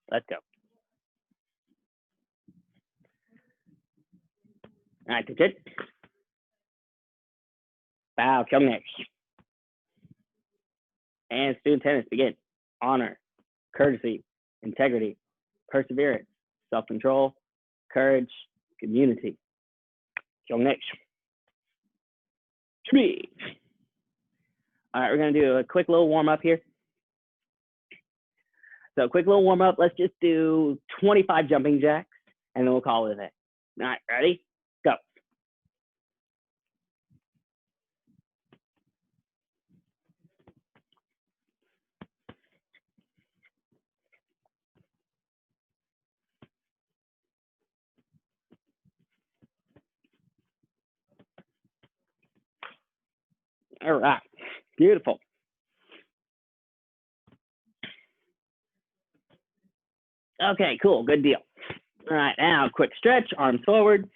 Let's go. All right, that's it. Bow, 경례. And student tennis, begin. Honor, courtesy, integrity, perseverance, self-control, courage, community. 경례. All right, we're going to do a quick little warm-up here. So quick little warm-up. Let's just do 25 jumping jacks, and then we'll call it a day. All right, ready? Go. All right, beautiful. Okay, cool, good deal. All right, now quick stretch, arms forward.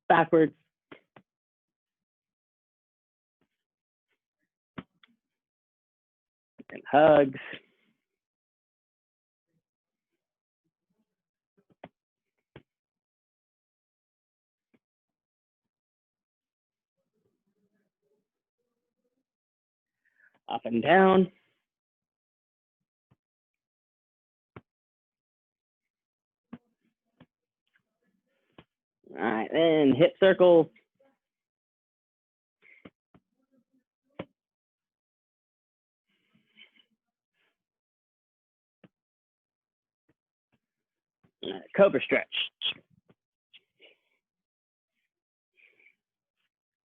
Backwards. And hugs. Up and down. All right, then hip circle. Cobra stretch.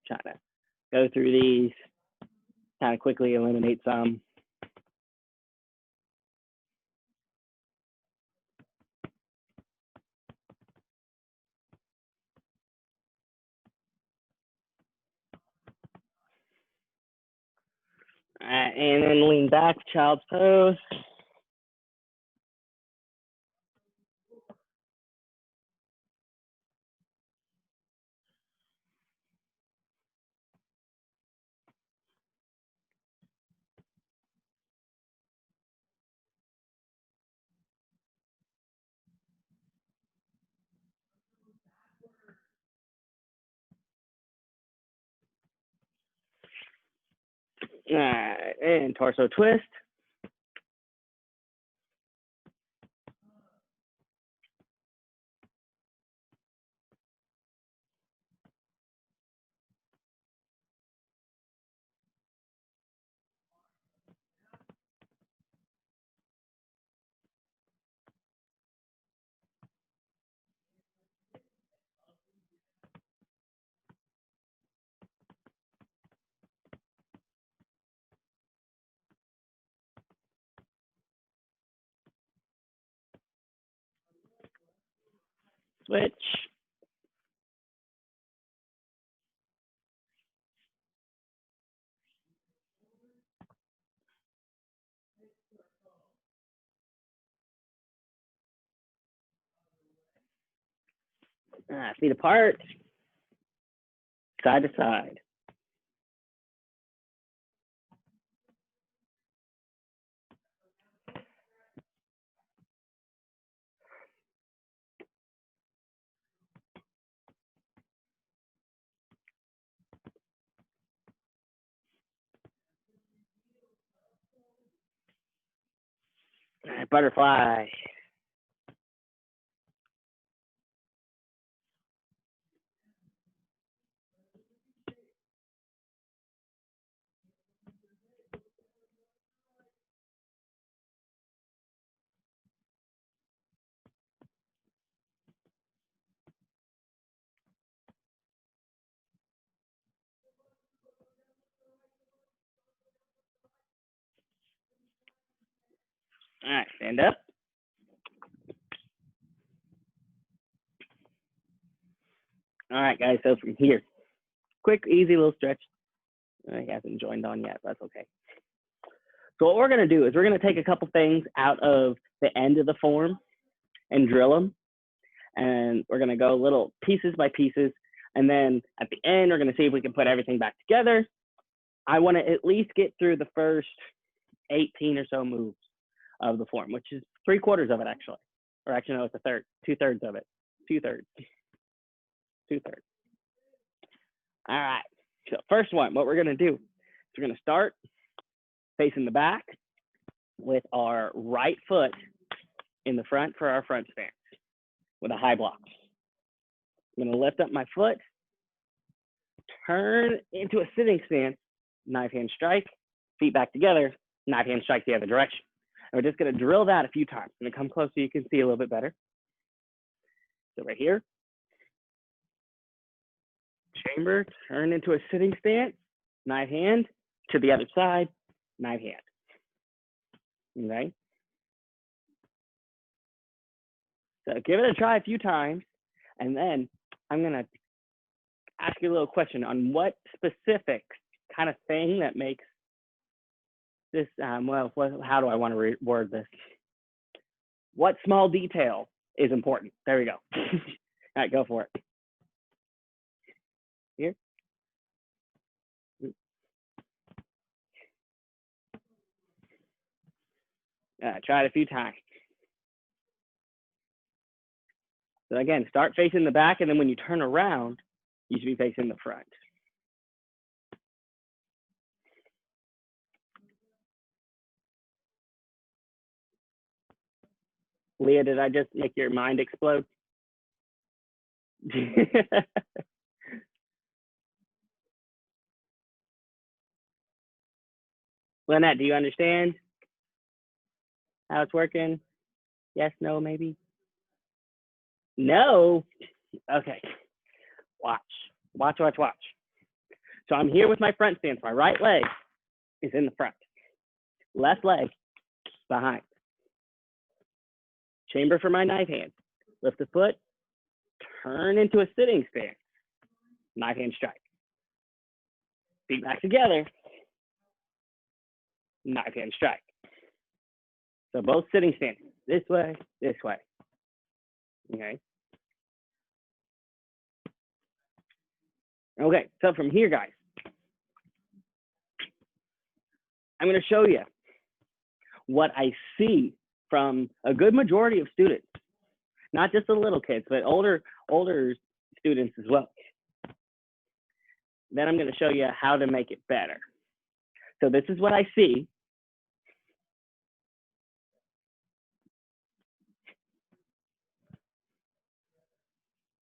Try to go through these, kind of quickly eliminate some. All right, and then lean back, child's pose. All right, and torso twist. Switch. Feet apart, side to side. All right, butterfly. All right, stand up. All right, guys, so from here, quick, easy little stretch. He hasn't joined on yet, but that's okay. So what we're going to do is we're going to take a couple things out of the end of the form and drill them. And we're going to go little pieces by pieces. And then at the end, we're going to see if we can put everything back together. I want to at least get through the first 18 or so moves of the form, which is 3/4 of it actually. Or actually, no, it's a third, 2/3 of it. 2/3. 2/3. All right. So first one, what we're going to do is we're going to start facing the back with our right foot in the front for our front stance with a high block. I'm going to lift up my foot, turn into a sitting stance, knife hand strike, feet back together, knife hand strike the other direction. And we're just going to drill that a few times. I'm going to come close so you can see a little bit better. So right here, chamber, turn into a sitting stance, knife hand to the other side, knife hand. Okay. So give it a try a few times, and then I'm going to ask you a little question on what specific kind of thing that makes this, well, how do I want to word this? What small detail is important? There we go. All right, go for it. Here. Try it a few times. So again, start facing the back, and then when you turn around, you should be facing the front. Leah, did I just make your mind explode? Lynette, do you understand how it's working? Yes, no, maybe? No? Okay. Watch. Watch, watch, watch. So I'm here with my front stance. My right leg is in the front. Left leg behind. Chamber for my knife hand. Lift the foot, turn into a sitting stance. Knife hand strike. Feet back together. Knife hand strike. So both sitting stances. This way, this way. Okay. Okay, so from here, guys, I'm going to show you what I see from a good majority of students, not just the little kids, but older students as well. Then I'm going to show you how to make it better. So this is what I see.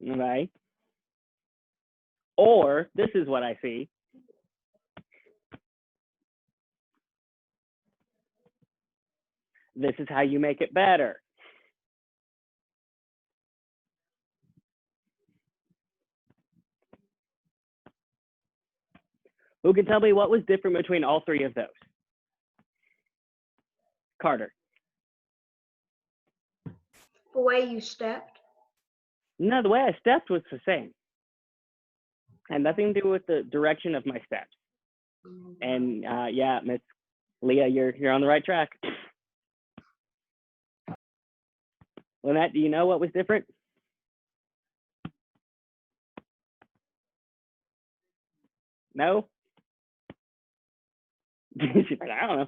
Okay. Or this is what I see. This is how you make it better. Who can tell me what was different between all three of those? Carter. The way you stepped? No, the way I stepped was the same. Had nothing to do with the direction of my steps. And yeah, Miss Leah, you're on the right track. Lynette, do you know what was different? No? She's like, I don't know.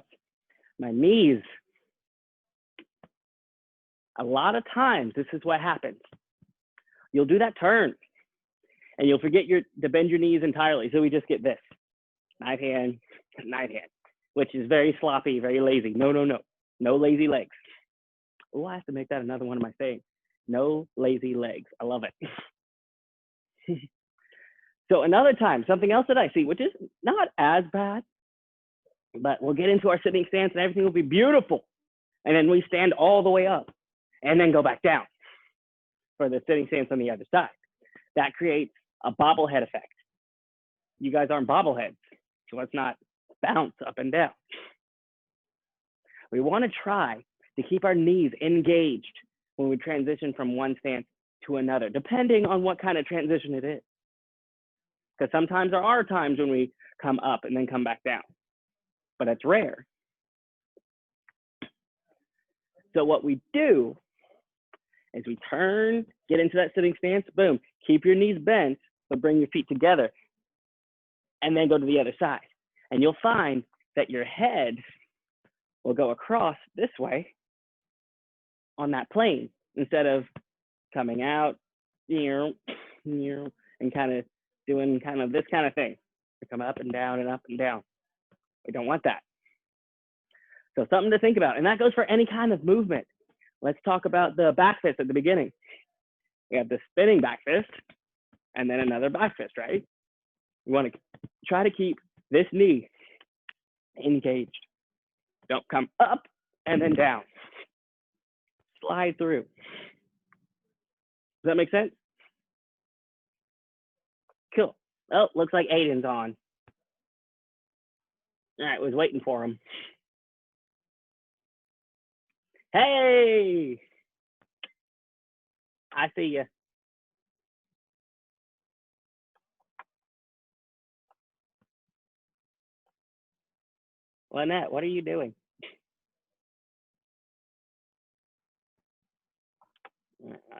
My knees. A lot of times, this is what happens. You'll do that turn, and you'll forget to bend your knees entirely. So we just get this, knife hand, which is very sloppy, very lazy. No, no, no. No lazy legs. Oh, I have to make that another one of my sayings. No lazy legs. I love it. So another time, something else that I see, which is not as bad, but we'll get into our sitting stance and everything will be beautiful. And then we stand all the way up and then go back down for the sitting stance on the other side. That creates a bobblehead effect. You guys aren't bobbleheads, so let's not bounce up and down. We want to try to keep our knees engaged when we transition from one stance to another, depending on what kind of transition it is. Because sometimes there are times when we come up and then come back down, but it's rare. So what we do is we turn, get into that sitting stance, boom, keep your knees bent, but bring your feet together, and then go to the other side. And you'll find that your head will go across this way on that plane instead of coming out, and kind of doing kind of this kind of thing. To come up and down and up and down. We don't want that. So something to think about. And that goes for any kind of movement. Let's talk about the back fist at the beginning. We have the spinning back fist and then another back fist, right? You want to try to keep this knee engaged. Don't come up and then down. Slide through. Does that make sense? Cool. Oh, looks like Aiden's on. All right, was waiting for him. Hey, I see you. Lynette, what are you doing?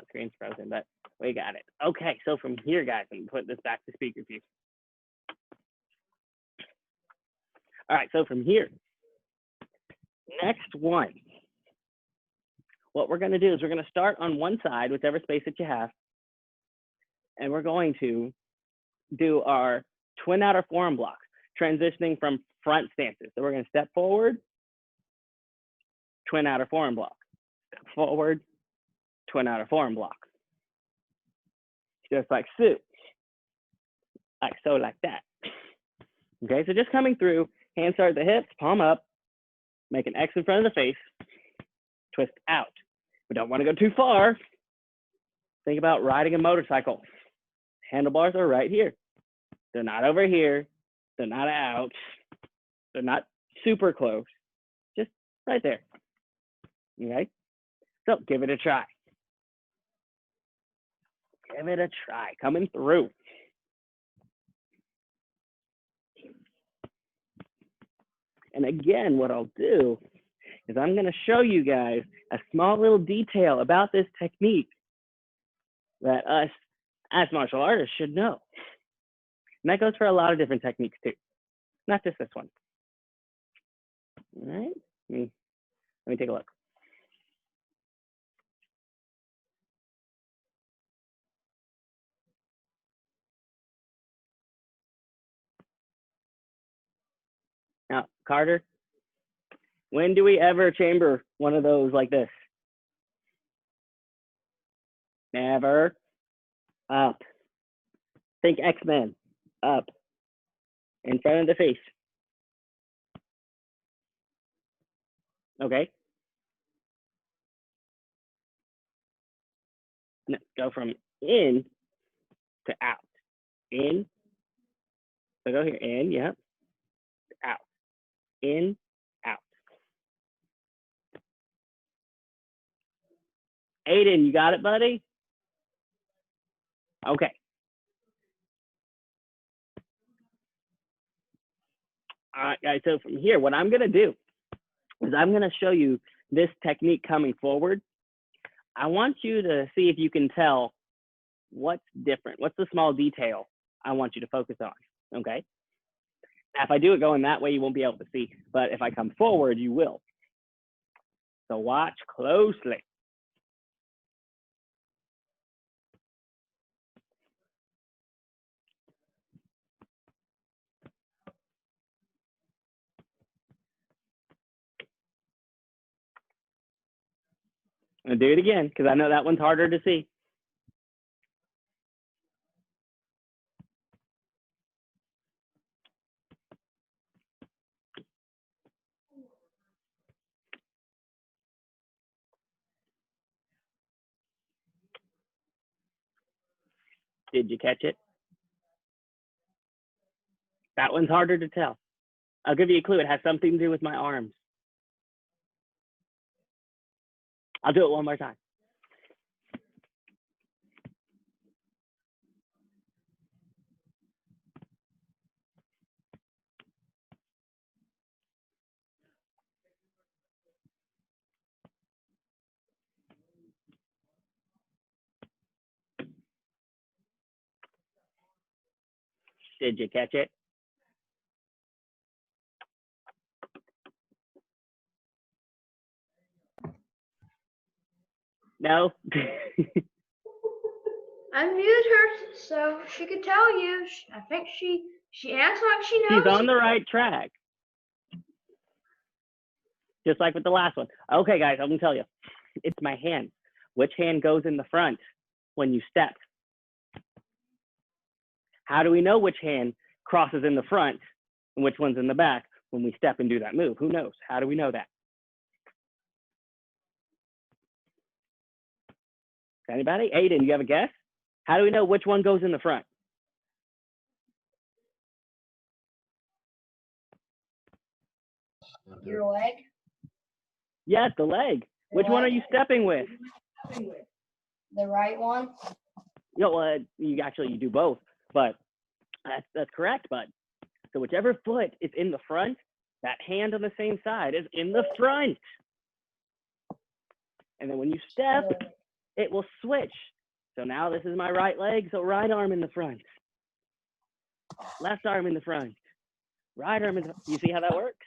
Screen's frozen, but we got it. Okay, so from here, guys, I'm put this back to speaker view. All right, so from here, next one, what we're going to do is we're going to start on one side, whichever space that you have, and we're going to do our twin outer forearm blocks, transitioning from front stances. So we're going to step forward, twin outer forearm block, step forward, twin outer forearm block. Just like so, like so, like that. Okay, so just coming through, hands start at the hips, palm up, make an X in front of the face, twist out. We don't want to go too far. Think about riding a motorcycle. Handlebars are right here. They're not over here. They're not out. They're not super close. Just right there. Okay? So give it a try. Give it a try. Coming through. And again, what I'll do is I'm going to show you guys a small little detail about this technique that us as martial artists should know. And that goes for a lot of different techniques too, not just this one. All right, let me take a look. Now, Carter, when do we ever chamber one of those like this? Never. Up. Think X-Men. Up. In front of the face. Okay. No, go from in to out. In. So go here. In. Yep. Out. In. Out. Aiden, you got it, buddy? Okay. All right, guys, so from here, what I'm going to do is I'm going to show you this technique coming forward. I want you to see if you can tell what's different. What's the small detail I want you to focus on, okay? Now, if I do it going that way, you won't be able to see, but if I come forward, you will. So watch closely. I'm going to do it again because I know that one's harder to see. Did you catch it? That one's harder to tell. I'll give you a clue. It has something to do with my arms. I'll do it one more time. Did you catch it? No. I muted her so she could tell you. I think she acts like she knows. She's on the right track. Just like with the last one. Okay, guys, I'm gonna tell you. It's my hand. Which hand goes in the front when you step? How do we know which hand crosses in the front and which one's in the back when we step and do that move? Who knows? How do we know that? Anybody? Aiden, you have a guess? How do we know which one goes in the front? Your leg? Yes, the leg. Which one are you stepping with? The right one? You know, you do both, but that's correct, bud. So whichever foot is in the front, that hand on the same side is in the front. And then when you step, it will switch. So now this is my right leg, so right arm in the front. Left arm in the front. Right arm in the front. You see how that works?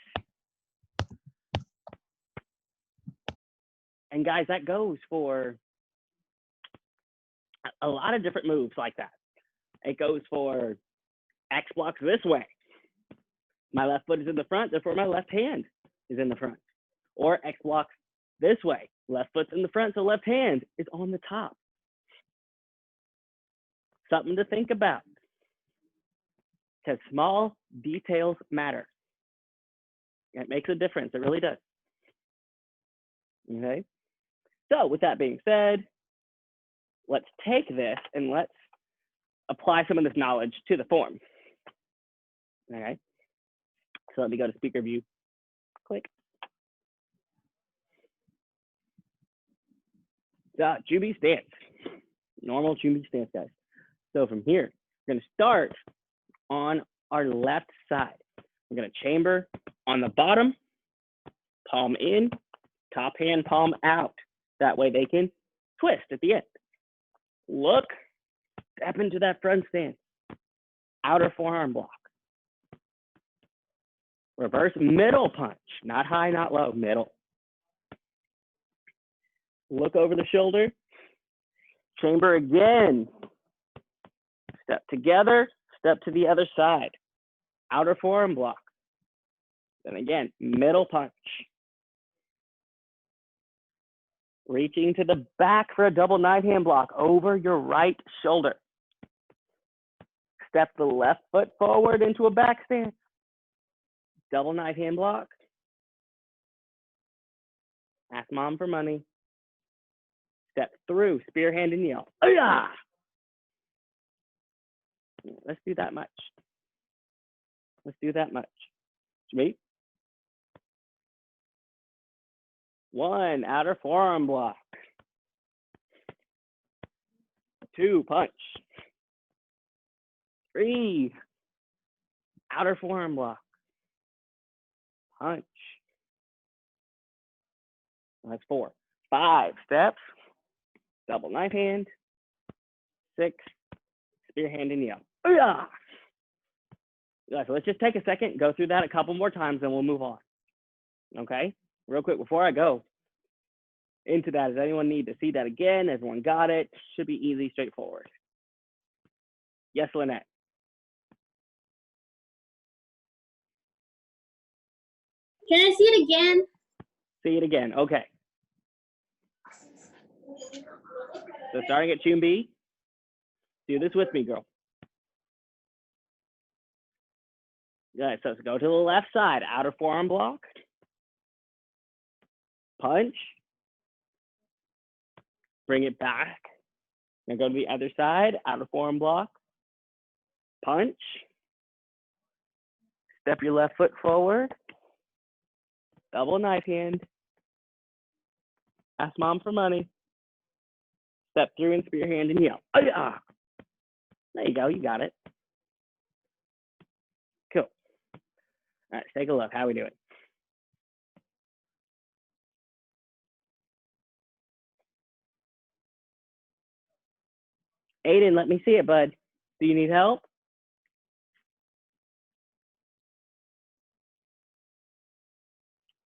And guys, that goes for a lot of different moves like that. It goes for X blocks this way. My left foot is in the front, therefore my left hand is in the front. Or X blocks this way. Left foot's in the front, so left hand is on the top. Something to think about. Because small details matter. It makes a difference, it really does. Okay? So with that being said, let's take this and let's apply some of this knowledge to the form. Okay? So let me go to speaker view. Click. Jumbie stance. Normal Jumbie stance, guys. So from here, we're going to start on our left side. We're going to chamber on the bottom, palm in, top hand, palm out. That way they can twist at the end. Look, step into that front stance. Outer forearm block. Reverse middle punch. Not high, not low, middle. Look over the shoulder. Chamber again. Step together, step to the other side. Outer forearm block. Then again, middle punch. Reaching to the back for a double knife hand block over your right shoulder. Step the left foot forward into a back stance. Double knife hand block. Ask mom for money. Step through, spear hand and yell. Ayah! Let's do that much. Let's do that much. Wait. 1, outer forearm block. 2, punch. 3, outer forearm block. Punch. That's 4. 5, steps. Double knife hand. 6, spear hand and yell. Yeah, so let's just take a second, go through that a couple more times, and we'll move on. Okay? Real quick, before I go into that, does anyone need to see that again? Everyone got it? Should be easy, straightforward. Yes, Lynette? Can I see it again? See it again. Okay. So starting at tune B, do this with me, girl. Good. So go to the left side, outer forearm block. Punch. Bring it back. Now go to the other side, outer forearm block. Punch. Step your left foot forward. Double knife hand. Ask mom for money. Step through and spear hand and yell. Oh, yeah. There you go. You got it. Cool. All right, let's take a look. How we doing? Aiden, let me see it, bud. Do you need help?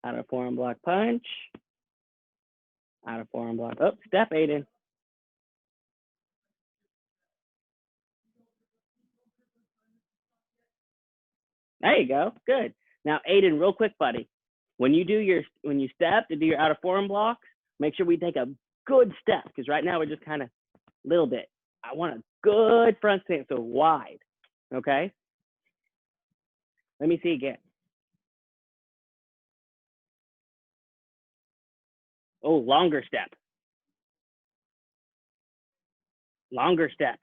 Outer forearm block punch. Out of forearm block. Oh, step, Aiden. There you go. Good. Now, Aiden, real quick, buddy. When you step to do your out of forearm blocks, make sure we take a good step, because right now we're just kind of a little bit. I want a good front stance, so wide. Okay? Let me see again. Oh, longer step. Longer step.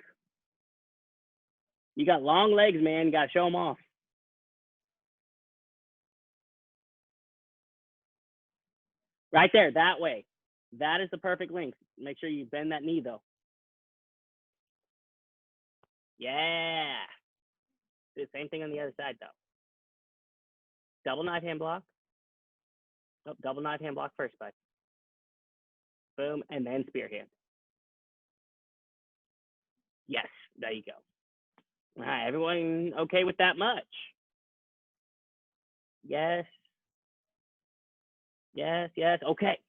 You got long legs, man. You got to show them off. Right there, that way. That is the perfect length. Make sure you bend that knee, though. Yeah. Do the same thing on the other side, though. Double knife hand block. Oh, double knife hand block first, bud. Boom, and then spear hand. Yes, there you go. All right, everyone okay with that much? Yes. Yes, yes. Okay,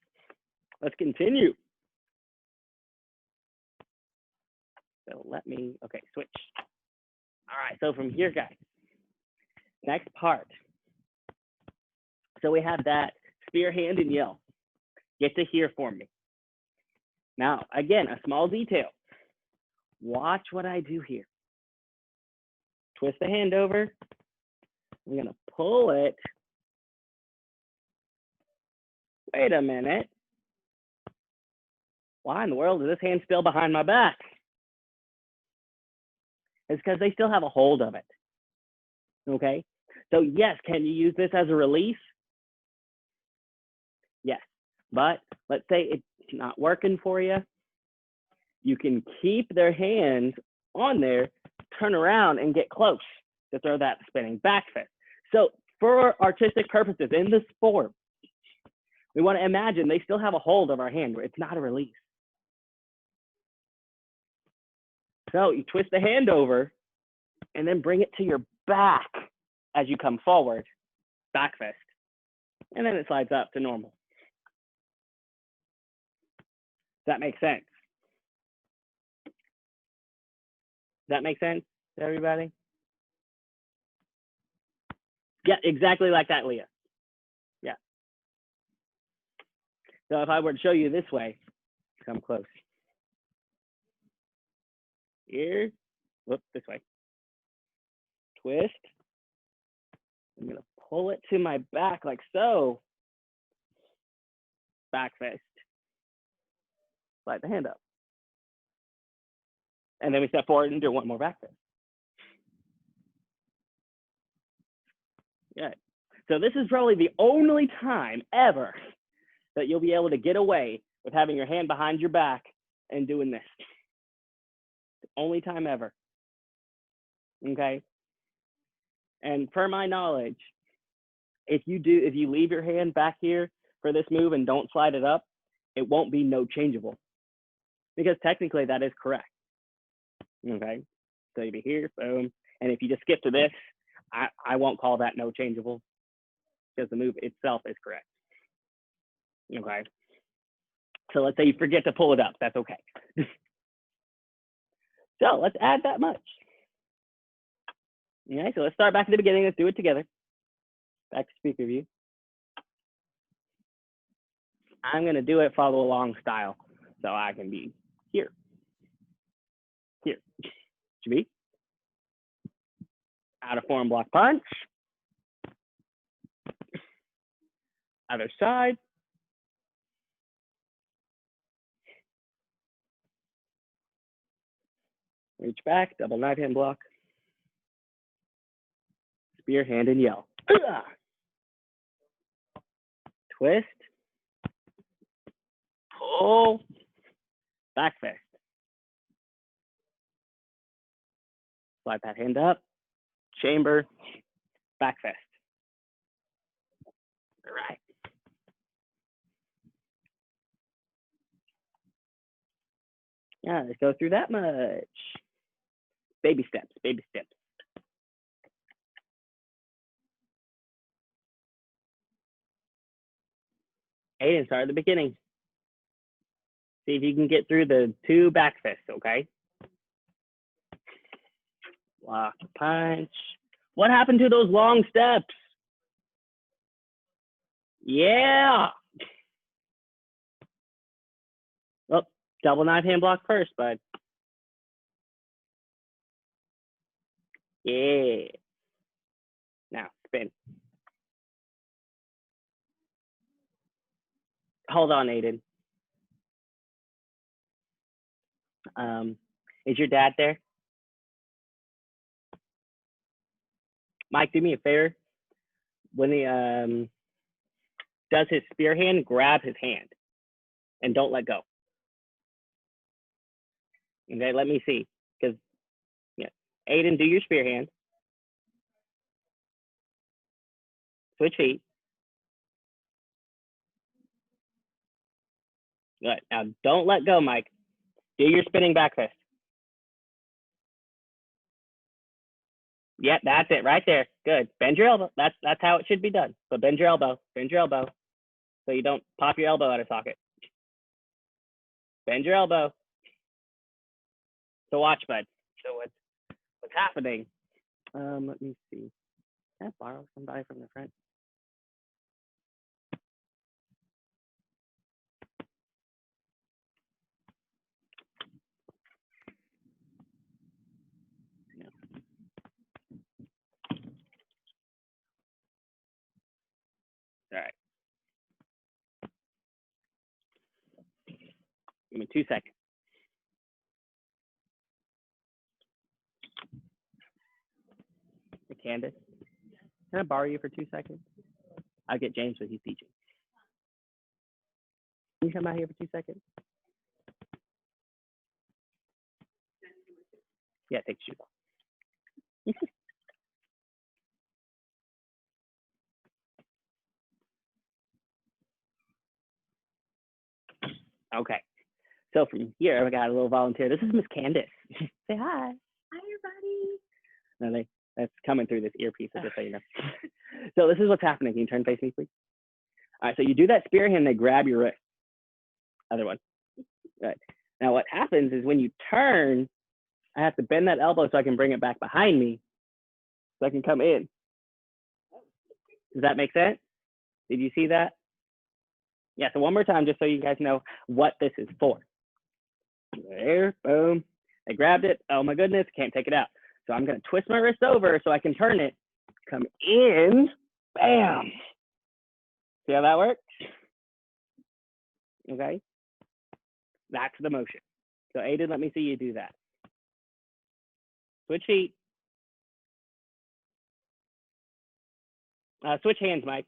let's continue. So let me, okay, switch. All right, so from here, guys, next part. So we have that spear hand and yell. Get to here for me. Now, again, a small detail. Watch what I do here. Twist the hand over. I'm gonna pull it. Wait a minute. Why in the world is this hand still behind my back? It's because they still have a hold of it. Okay? So yes, can you use this as a release? Yes. But let's say it's not working for you. You can keep their hands on there, turn around and get close to throw that spinning back fist. So for artistic purposes in the sport, we want to imagine they still have a hold of our hand where it's not a release. So you twist the hand over and then bring it to your back as you come forward, back fist. And then it slides up to normal. Does that make sense? Does that make sense to everybody? Yeah, exactly like that, Leah. Yeah. So if I were to show you this way, come close. Here, whoop, this way. Twist. I'm gonna pull it to my back like so. Back fist. Slide the hand up. And then we step forward and do one more back fist. Good. So this is probably the only time ever that you'll be able to get away with having your hand behind your back and doing this. Only time ever. Okay. And per my knowledge, if you leave your hand back here for this move and don't slide it up, it won't be no changeable. Because technically that is correct. Okay. So you'll be here, boom. And if you just skip to this, I won't call that no changeable because the move itself is correct. Okay. So let's say you forget to pull it up. That's okay. So let's add that much. Okay, so let's start back at the beginning. Let's do it together. Back to speaker view. I'm going to do it follow along style. So I can be here. Here. Should be. Out of form block punch. Other side. Reach back, double knife hand block. Spear hand and yell. Twist. Pull. Back fist. Slide that hand up. Chamber. Back fist. All right. Yeah, let's go through that much. Baby steps, baby steps. Aiden, start at the beginning. See if you can get through the 2 back fists, okay? Block, punch. What happened to those long steps? Yeah. Oh, double knife hand block first, bud. Yeah. Now, spin. Hold on, Aiden. Is your dad there? Mike, do me a favor. When he does his spear hand, grab his hand and don't let go. Okay, let me see. Because, yeah. Aiden, do your spear hand. Switch feet. Good. Now, don't let go, Mike. Do your spinning back fist. Yep, that's it right there. Good. Bend your elbow. That's how it should be done. So bend your elbow. Bend your elbow. So you don't pop your elbow out of socket. Bend your elbow. So watch, bud. So what's happening? Let me see. Can I borrow somebody from the front? No. All right. Give me 2 seconds. Hey, Candace, can I borrow you for 2 seconds? I'll get James what he's teaching. Can you come out here for 2 seconds? Yeah, take your shoes off. Okay. So from here, we got a little volunteer. This is Miss Candace. Say hi. Hi, everybody. No, that's coming through this earpiece, just so you know. So this is what's happening. Can you turn face me, please? All right, so you do that spear hand, they grab your wrist. Other one. Right. Now what happens is when you turn, I have to bend that elbow so I can bring it back behind me so I can come in. Does that make sense? Did you see that? Yeah, so one more time, just so you guys know what this is for. There, boom. I grabbed it. Oh my goodness, can't take it out. So I'm gonna twist my wrist over so I can turn it, come in, bam. See how that works? Okay, that's the motion. So Aiden, let me see you do that. Switch feet. Switch hands, Mike.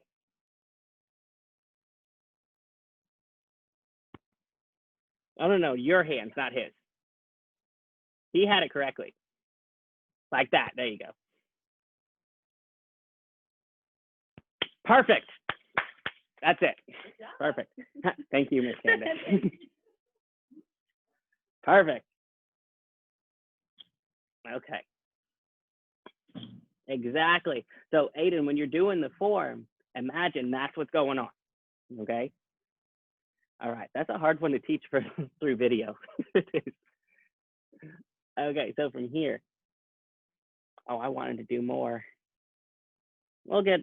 Oh, no, your hands, not his. He had it correctly. Like that, there you go. Perfect. That's it. Perfect. Thank you, Miss Candace. Perfect. Okay. Exactly. So Aiden, when you're doing the form, imagine that's what's going on. Okay. All right. That's a hard one to teach through video. Okay. So from here, oh, I wanted to do more. We'll get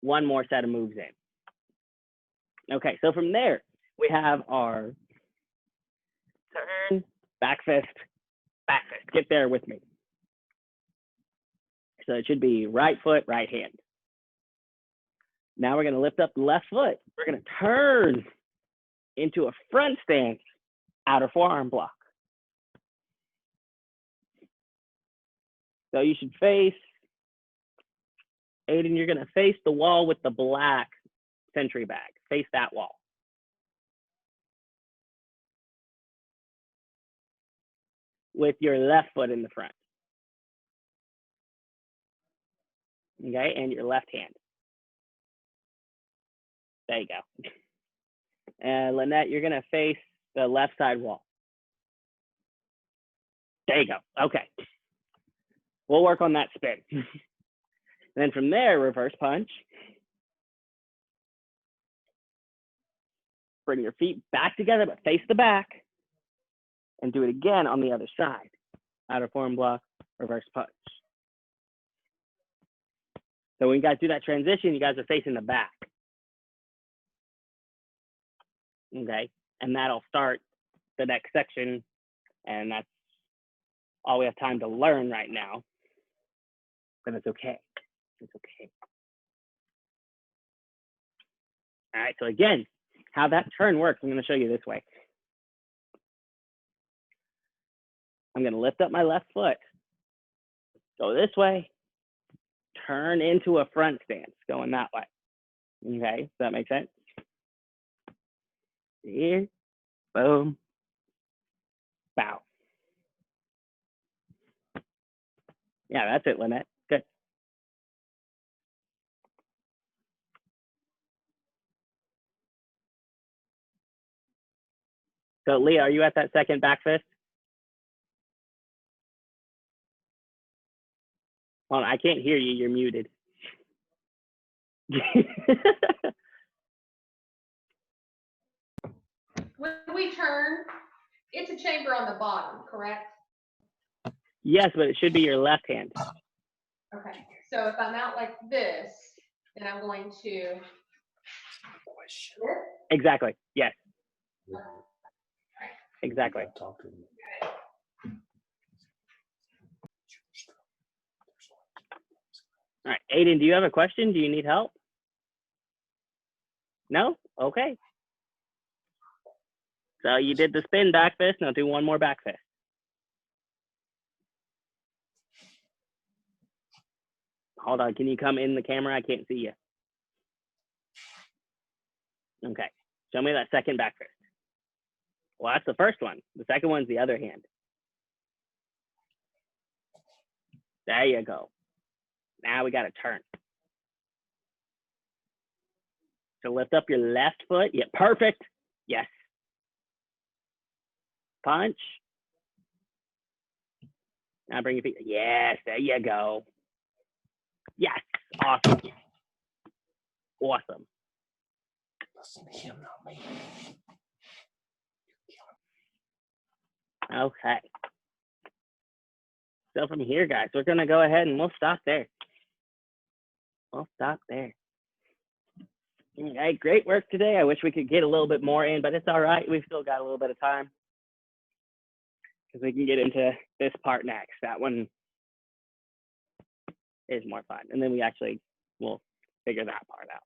one more set of moves in. Okay. So from there, we have our turn, back fist, back fist. Get there with me. So it should be right foot, right hand. Now we're going to lift up the left foot. We're going to turn into a front stance, outer forearm block. So you should face, Aiden, you're going to face the wall with the black century bag. Face that wall. With your left foot in the front. Okay, and your left hand. There you go. And Lynette, you're going to face the left side wall. There you go. Okay. We'll work on that spin. And then from there, reverse punch. Bring your feet back together, but face the back. and do it again on the other side. Outer forearm block, reverse punch. So when you guys do that transition, you guys are facing the back. Okay, and that'll start the next section, and that's all we have time to learn right now. But it's okay. It's okay. All right, so again, how that turn works, I'm going to show you this way. I'm going to lift up my left foot, go this way, turn into a front stance, going that way. Okay, does that make sense? Here, boom, bow. Yeah, that's it, Lynette. Good. So Leah, are you at that second back fist? Hold on, I can't hear you. You're muted. When we turn, it's a chamber on the bottom, correct? Yes, but it should be your left hand. Okay, so if I'm out like this, then I'm going to. Exactly. Yes. Exactly. Talk to him. All right, Aiden, do you have a question? Do you need help? No? Okay. So you did the spin back fist. Now do one more back fist. Hold on. Can you come in the camera? I can't see you. Okay. Show me that second back fist. Well, that's the first one. The second one's the other hand. There you go. Now we got to turn. So lift up your left foot. Yeah, perfect. Yes. Punch. Now bring your feet. Yes, there you go. Yes, awesome. Awesome. Listen to him, not me. Okay. So from here, guys, we're gonna go ahead and we'll stop there. We'll stop there. All right, great work today. I wish we could get a little bit more in, but it's all right. We've still got a little bit of time because we can get into this part next. That one is more fun. And then we actually will figure that part out.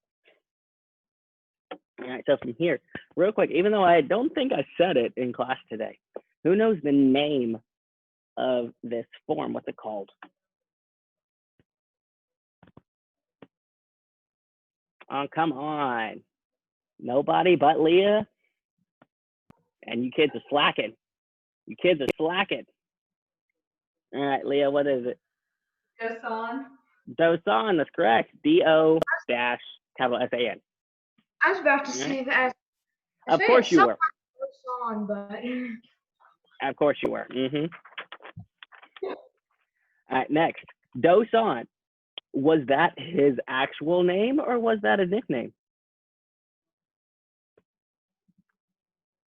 All right, so from here, real quick, even though I don't think I said it in class today, who knows the name of this form? What's it called? Oh, come on. Nobody but Leah? And you kids are slacking. You kids are slacking. All right, Leah, what is it? Dosan. Dosan, that's correct. D-O-S-A-N. I was about to say that. Of course you were. On, but Of course you were. All right, next. Dosan. Was that his actual name or was that a nickname?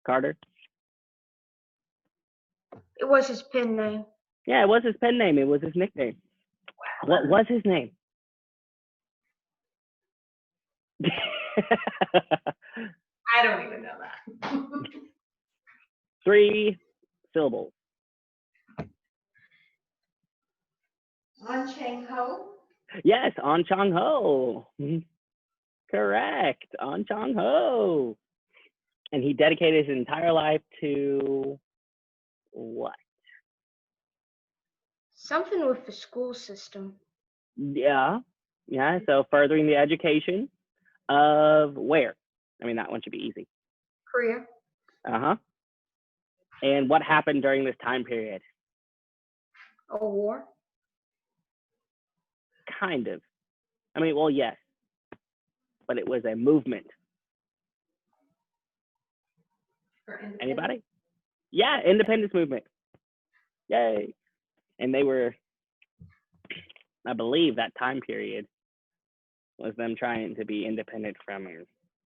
Carter? it was his pen name. Yeah, it was his pen name. It was his nickname. What was his name? I don't even know that. 3 syllables. An Chang Ho. Yes, An Chang Ho. Correct, An Chang Ho. And he dedicated his entire life to what? Something with the school system. Yeah, so furthering the education of where? I mean, that one should be easy. Korea. Uh-huh. And what happened during this time period? A war. Kind of. I mean, well, yes, but it was a movement. Anybody? Yeah, independence movement. Yay. And they were, I believe that time period was them trying to be independent from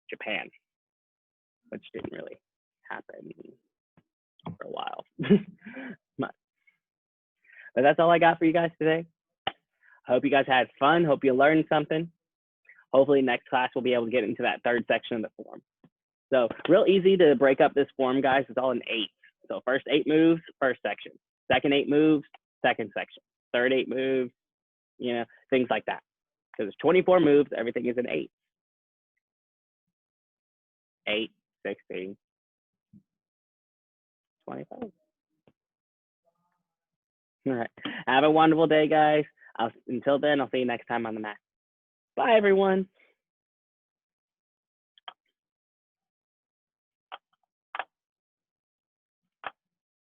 Japan, which didn't really happen. for a while. But that's all I got for you guys today. I hope you guys had fun. Hope you learned something. Hopefully next class we'll be able to get into that third section of the form. So real easy to break up this form, guys. It's all in 8. So first 8 moves, first section. Second 8 moves, second section. Third 8 moves, you know, things like that. Because there's 24 moves, everything is in 8. 8, 16, 25. All right. Have a wonderful day, guys. Until then, I'll see you next time on the mat. Bye, everyone.